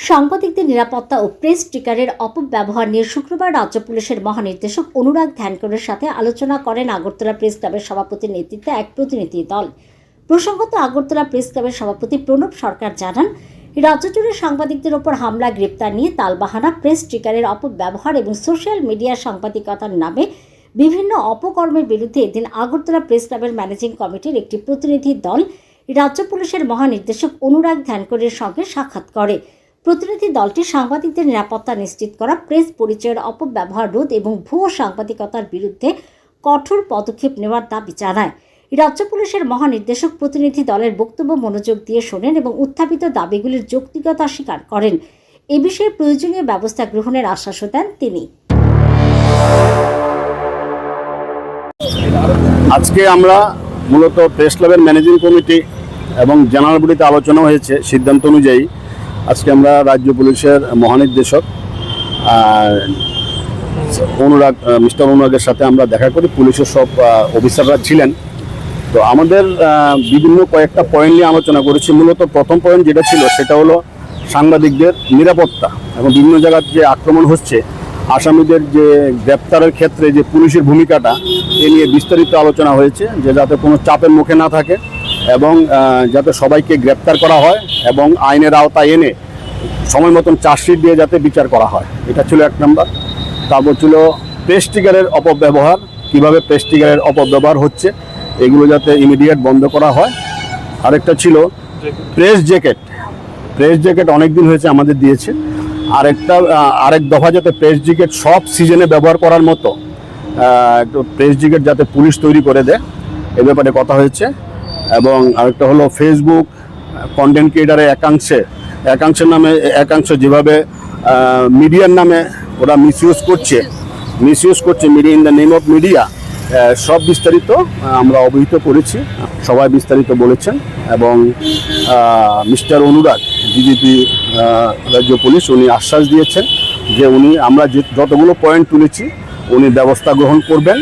সাংবাদিকদের নিরাপত্তা ও প্রেস স্টিকারের অপব্যবহার নিয়ে শুক্রবার রাজ্য পুলিশের মহানির্দেশক অনুরাগ ধ্যানকরের সাথে আলোচনা করেন আগরতলা প্রেস ক্লাবের সভাপতির নেতৃত্বে এক প্রতিনিধি দল। প্রসঙ্গত আগরতলা প্রেস ক্লাবের সভাপতি প্রণব সরকার জানান, রাজ্য জুড়ে সাংবাদিকদের ওপর হামলা, গ্রেপ্তার নিয়ে তালবাহানা, প্রেস স্টিকারের অপব্যবহার এবং সোশ্যাল মিডিয়া সাংবাদিকতার নামে বিভিন্ন অপকর্মের বিরুদ্ধে এদিন আগরতলা প্রেস ক্লাবের ম্যানেজিং কমিটির একটি প্রতিনিধি দল রাজ্য পুলিশের মহানির্দেশক অনুরাগ ধ্যানকরের সঙ্গে সাক্ষাৎ করে। প্রতিনিধি দলটি সাংবাদিকদের নিরাপত্তা নিশ্চিত করা, প্রেস পরিচয়ের অপব্যবহার রোধ এবং ভুয়ো সাংবাদিকতার বিরুদ্ধে কঠোর পদক্ষেপ নেওয়ার দাবি জানায়। রাজ্য পুলিশের মহানির্দেশক প্রতিনিধি দলের বক্তব্য মনোযোগ দিয়ে শোনেন এবং উত্থাপিত দাবিগুলির যৌক্তিকতা স্বীকার করেন। এ বিষয়ে প্রয়োজনীয় ব্যবস্থা গ্রহণের আশ্বাসও দেন তিনি। আজকে আমরা মূলত প্রেস ক্লাবের ম্যানেজিং কমিটি এবং জেনারেল বডিতে আলোচনা হয়েছে। সিদ্ধান্ত অনুযায়ী আজকে আমরা রাজ্য পুলিশের মহানির্দেশক মিস্টার অনুরাগের সাথে আমরা দেখা করি। পুলিশের সব অফিসাররা ছিলেন। তো আমাদের বিভিন্ন কয়েকটা পয়েন্ট নিয়ে আলোচনা করেছি। মূলত প্রথম পয়েন্ট যেটা ছিল সেটা হলো সাংবাদিকদের নিরাপত্তা এবং বিভিন্ন জায়গার যে আক্রমণ হচ্ছে, আসামিদের যে গ্রেপ্তারের ক্ষেত্রে যে পুলিশের ভূমিকাটা, এ নিয়ে বিস্তারিত আলোচনা হয়েছে, যে যাতে কোনো চাপের মুখে না থাকে এবং যাতে সবাইকে গ্রেপ্তার করা হয় এবং আইনের আওতায় এনে সময় মতন চার্জশিট দিয়ে যাতে বিচার করা হয়। এটা ছিল এক নম্বর। তারপর ছিল প্রেস স্টিকারের অপব্যবহার, কীভাবে প্রেস স্টিকারের অপব্যবহার হচ্ছে এগুলো যাতে ইমিডিয়েট বন্ধ করা হয়। আরেকটা ছিল প্রেস জ্যাকেট অনেক দিন হয়েছে আমাদের দিয়েছে। আরেক দফা যাতে প্রেস জ্যাকেট সব সিজনে ব্যবহার করার মতো একটু প্রেস জ্যাকেট যাতে পুলিশ তৈরি করে দেয়, এ ব্যাপারে কথা হয়েছে। এবং আরেকটা হলো ফেসবুক কন্টেন্ট ক্রিয়েটারের একাংশের নামে যেভাবে মিডিয়ার নামে ওরা মিসইউজ করছে media in the name of media, সব বিস্তারিত আমরা অবহিত করেছি। সবাই বিস্তারিত বলেছেন এবং মিস্টার অনুরাগ ডিজিপি রাজ্য পুলিশ উনি আশ্বাস দিয়েছেন যে আমরা যতগুলো পয়েন্ট তুলেছি উনি ব্যবস্থা গ্রহণ করবেন